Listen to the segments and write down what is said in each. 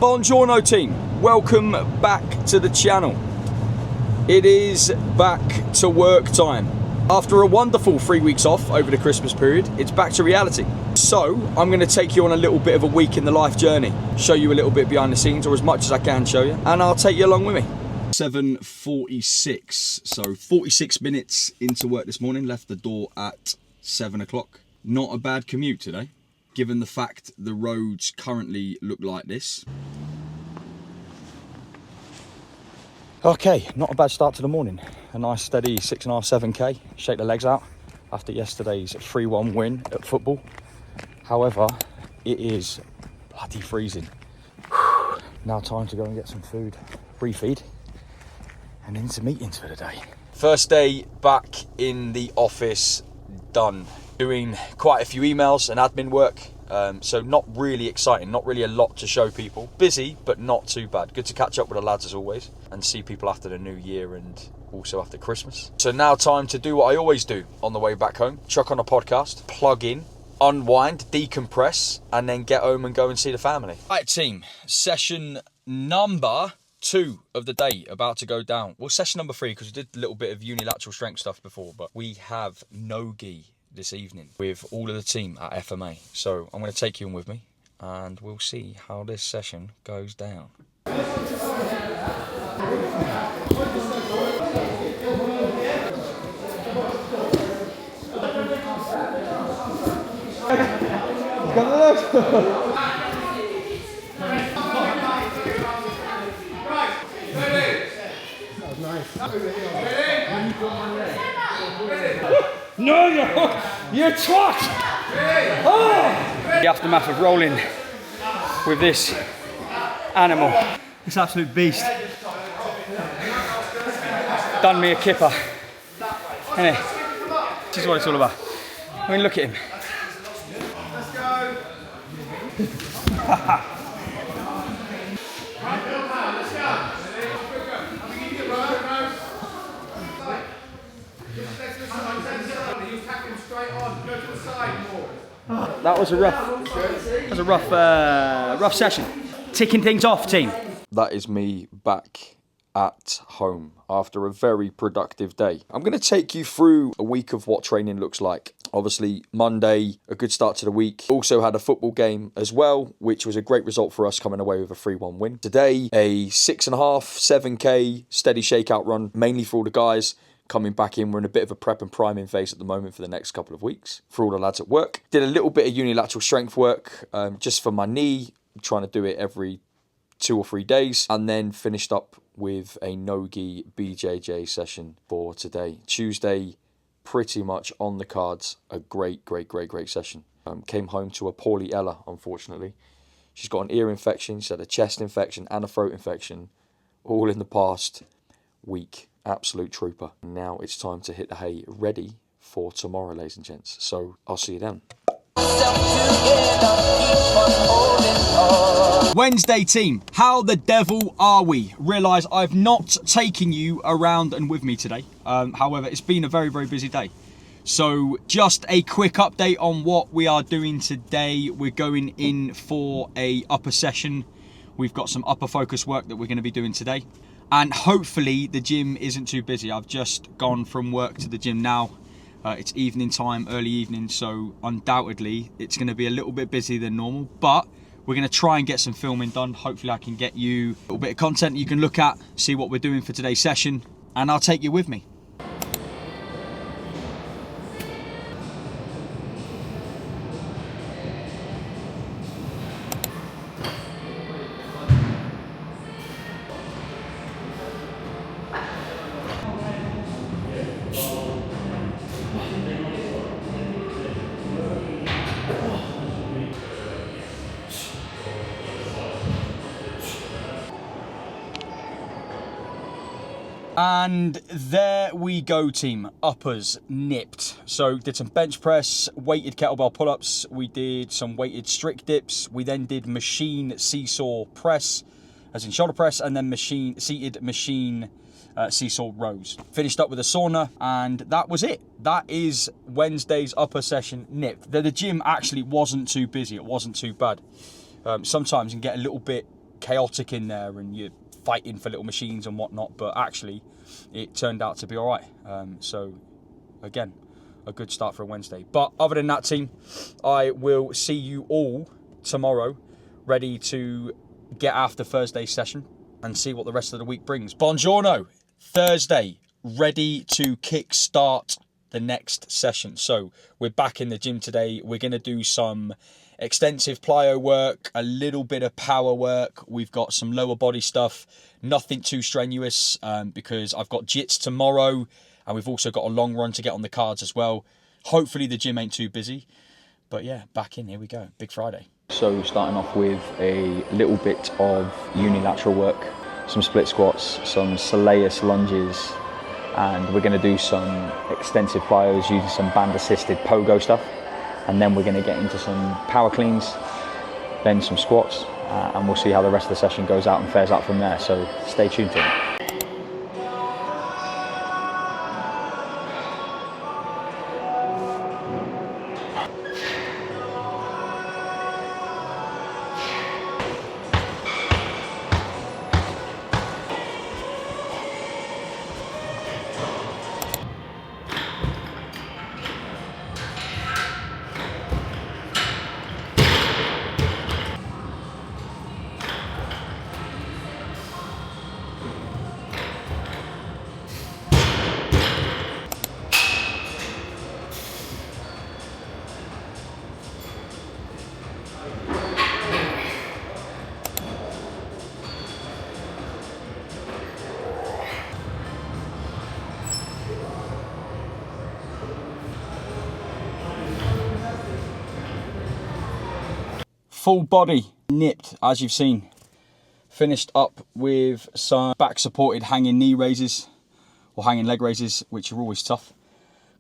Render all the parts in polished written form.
Buongiorno team, welcome back to the channel. It is back to work time. After a wonderful 3 weeks off over the Christmas period, it's back to reality. So I'm going to take you on a little bit of a week in the life journey, show you a little bit behind the scenes, or as much as I can show you, and I'll take you along with me. 7:46, so 46 minutes into work this morning, left the door at 7 o'clock. Not a bad commute today, given the fact the roads currently look like this. Okay, not a bad start to the morning. A nice steady 6.5, 7k. Shake the legs out after yesterday's 3-1 win at football. However, it is bloody freezing. Now time to go and get some food, refeed, and into meetings for the day. First day back in the office, done. Doing quite a few emails and admin work. So not really exciting, not really a lot to show people. Busy, but not too bad. Good to catch up with the lads as always and see people after the new year and also after Christmas. So now time to do what I always do on the way back home. Chuck on a podcast, plug in, unwind, decompress, and then get home and go and see the family. Right team, session number 2 of the day about to go down. Well, session number 3 because we did a little bit of unilateral strength stuff before, but we have no-gi this evening with all of the team at FMA. So I'm going to take you in with me and we'll see how this session goes down. No, you're twat! Oh! The aftermath of rolling with this animal, this absolute beast, done me a kipper. Anyway, this is what it's all about. I mean, look at him. Let's go! That was a rough session. Ticking things off, team. That is me back at home after a very productive day. I'm going to take you through a week of what training looks like. Obviously, Monday, a good start to the week. Also had a football game as well, which was a great result for us coming away with a 3-1 win. Today, a 6.5, 7k steady shakeout run, mainly for all the guys. Coming back in, we're in a bit of a prep and priming phase at the moment for the next couple of weeks for all the lads at work. Did a little bit of unilateral strength work just for my knee, trying to do it every 2 or 3 days, and then finished up with a no-gi BJJ session for today. Tuesday, pretty much on the cards, a great session. Came home to a poorly Ella, unfortunately. She's got an ear infection, she's had a chest infection and a throat infection, all in the past week. Absolute trooper. Now it's time to hit the hay, ready for tomorrow, ladies and gents. So I'll see you then. Wednesday team, how the devil are we? Realise I've not taken you around and with me today. However, it's been a very busy day. So just a quick update on what we are doing today. We're going in for a upper session. We've got some upper focus work that we're going to be doing today. And hopefully the gym isn't too busy. I've just gone from work to the gym now. It's evening time, early evening, so undoubtedly it's going to be a little bit busier than normal, but we're going to try and get some filming done. Hopefully I can get you a little bit of content you can look at, see what we're doing for today's session, and I'll take you with me. And there we go team, uppers nipped. So did some bench press, weighted kettlebell pull-ups, we did some weighted strict dips, we then did machine seesaw press, as in shoulder press, and then seated machine seesaw rows. Finished up with a sauna, and that was it. That is Wednesday's upper session nipped. The gym actually wasn't too busy, it wasn't too bad. Sometimes you can get a little bit chaotic in there and you're fighting for little machines and whatnot, but actually it turned out to be all right. So again, a good start for a Wednesday. But other than that, team, I will see you all tomorrow, ready to get after Thursday's session and see what the rest of the week brings. Buongiorno, Thursday, ready to kick-start the next session. So we're back in the gym today. We're going to do some extensive plyo work, a little bit of power work. We've got some lower body stuff, nothing too strenuous, because I've got jits tomorrow and we've also got a long run to get on the cards as well. Hopefully the gym ain't too busy, but yeah, back in, here we go, big Friday. So starting off with a little bit of unilateral work, some split squats, some soleus lunges, and we're going to do some extensive plyos using some band assisted pogo stuff, and then we're going to get into some power cleans, then some squats, and we'll see how the rest of the session goes out and fares out from there. So stay tuned to it. Full body nipped, as you've seen. Finished up with some back supported hanging knee raises or hanging leg raises, which are always tough.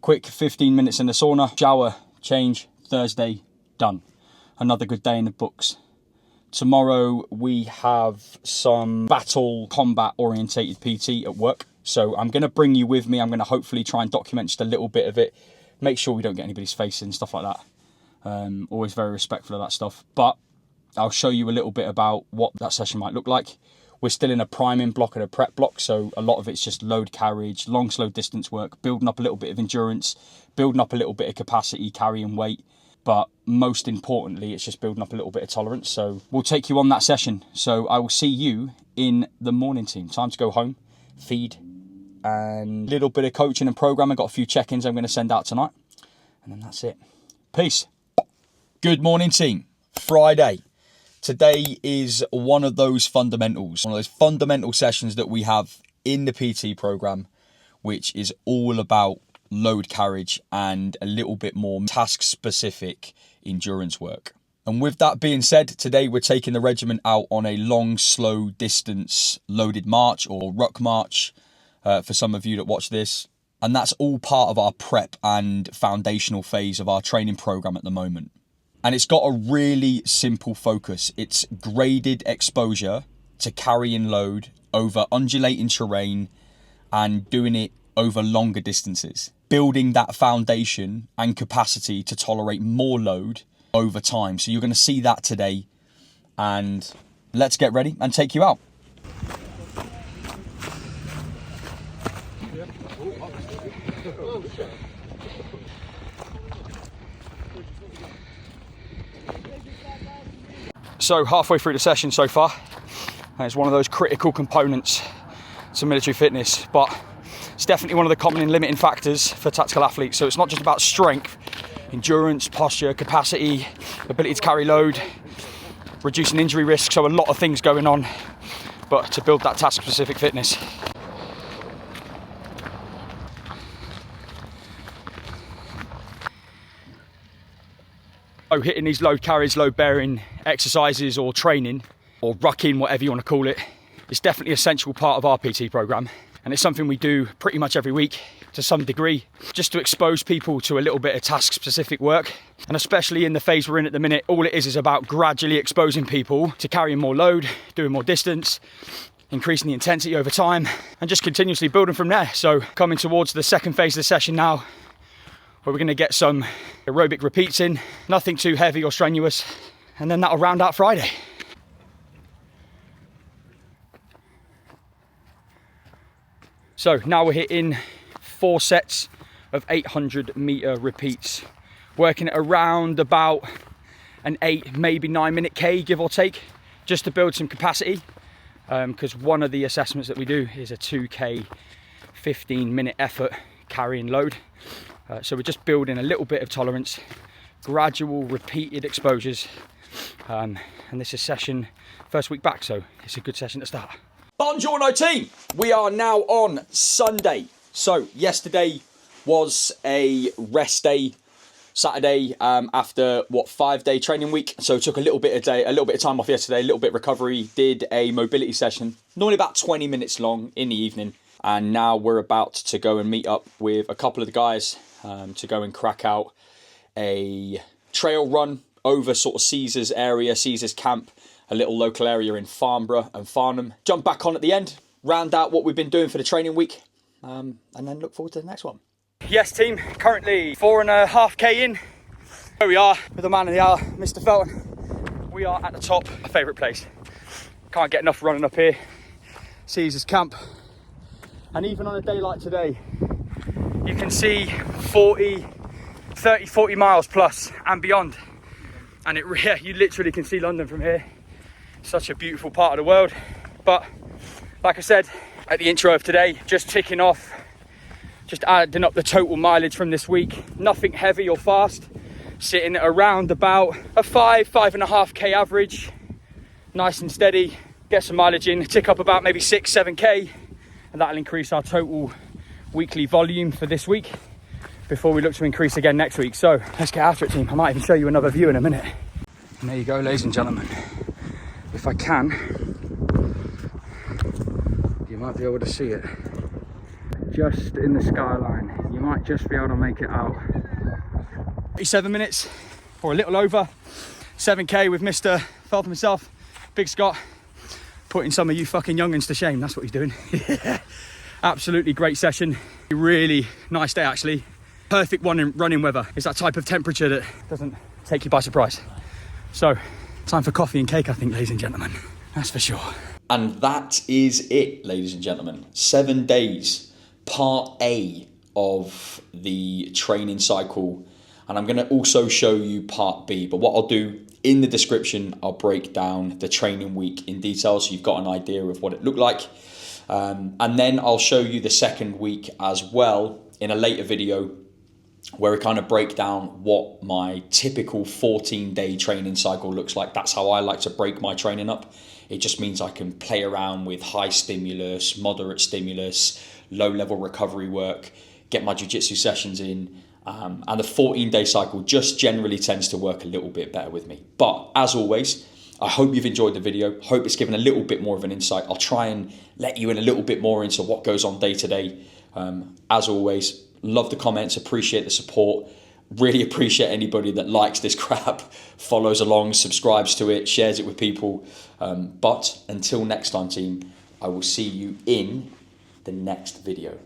Quick 15 minutes in the sauna, shower, change, Thursday, done. Another good day in the books. Tomorrow we have some battle combat orientated PT at work. So I'm going to bring you with me. I'm going to hopefully try and document just a little bit of it. Make sure we don't get anybody's face in, stuff like that. Always very respectful of that stuff, but I'll show you a little bit about what that session might look like. We're still in a priming block and a prep block, so a lot of it's just load carriage, long slow distance work, building up a little bit of endurance, building up a little bit of capacity, carrying weight, but most importantly it's just building up a little bit of tolerance. So we'll take you on that session. So I will see you in the morning, team. Time to go home, feed, and a little bit of coaching and programming. Got a few check-ins I'm going to send out tonight, and then that's it. Peace. Good morning, team. Friday. Today is one of those fundamentals, one of those fundamental sessions that we have in the PT program, which is all about load carriage and a little bit more task-specific endurance work. And with that being said, today we're taking the regiment out on a long, slow distance loaded march or ruck march for some of you that watch this. And that's all part of our prep and foundational phase of our training program at the moment. And it's got a really simple focus. It's graded exposure to carrying load over undulating terrain and doing it over longer distances. Building that foundation and capacity to tolerate more load over time. So you're going to see that today. And let's get ready and take you out. So halfway through the session so far, and it's one of those critical components to military fitness, but it's definitely one of the common limiting factors for tactical athletes. So it's not just about strength, endurance, posture, capacity, ability to carry load, reducing injury risk. So a lot of things going on, but to build that task-specific fitness. So hitting these load carries, load bearing exercises or training or rucking, whatever you want to call it, is definitely an essential part of our PT program. And it's something we do pretty much every week to some degree, just to expose people to a little bit of task specific work. And especially in the phase we're in at the minute, all it is about gradually exposing people to carrying more load, doing more distance, increasing the intensity over time, and just continuously building from there. So coming towards the second phase of the session now, where we're going to get some aerobic repeats in, nothing too heavy or strenuous, and then that'll round out Friday. So now we're hitting 4 sets of 800 meter repeats, working at around about an 8, maybe 9 minute K, give or take, just to build some capacity. Because one of the assessments that we do is a 2K 15-minute effort carrying load. So we're just building a little bit of tolerance, gradual repeated exposures. And this is session first week back, so it's a good session to start. Buongiorno team, we are now on Sunday. So yesterday was a rest day, Saturday, after what, 5-day training week. So took a little bit of time off yesterday, a little bit of recovery, did a mobility session, normally about 20 minutes long in the evening. And now we're about to go and meet up with a couple of the guys to go and crack out a trail run over sort of Caesar's area, Caesar's camp, a little local area in Farnborough and Farnham. Jump back on at the end, round out what we've been doing for the training week, and then look forward to the next one. Yes team, currently 4.5k in. Here we are with the man of the hour, Mr. Felton. We are at the top, my favourite place. Can't get enough running up here. Caesar's camp. And even on a day like today, you can see 30, 40 miles plus and beyond. And you literally can see London from here. Such a beautiful part of the world. But like I said at the intro of today, just ticking off, just adding up the total mileage from this week. Nothing heavy or fast, sitting at around about a 5.5k average, nice and steady. Get some mileage in, tick up about maybe 6-7k, and that'll increase our total weekly volume for this week before we look to increase again next week. So let's get after it team. I might even show you another view in a minute. And there you go, ladies and gentlemen. If I can, you might be able to see it. Just in the skyline, you might just be able to make it out. 37 minutes, or a little over, 7k with Mr. Felton himself, Big Scott, putting some of you fucking youngins to shame. That's what he's doing. Yeah. Absolutely great session. Really nice day actually. Perfect running weather. It's that type of temperature that doesn't take you by surprise. So, time for coffee and cake, I think, ladies and gentlemen. That's for sure. And that is it, ladies and gentlemen. 7 days. Part A of the training cycle, and I'm going to also show you part B, but what I'll do in the description, I'll break down the training week in detail so you've got an idea of what it looked like, and then I'll show you the second week as well in a later video where we kind of break down what my typical 14-day training cycle looks like. That's how I like to break my training up. It just means I can play around with high stimulus, moderate stimulus, low-level recovery work, get my jiu-jitsu sessions in, and the 14-day cycle just generally tends to work a little bit better with me. But as always, I hope you've enjoyed the video. Hope it's given a little bit more of an insight. I'll try and let you in a little bit more into what goes on day to day. As always, love the comments, appreciate the support. Really appreciate anybody that likes this crap, follows along, subscribes to it, shares it with people. But until next time, team, I will see you in the next video.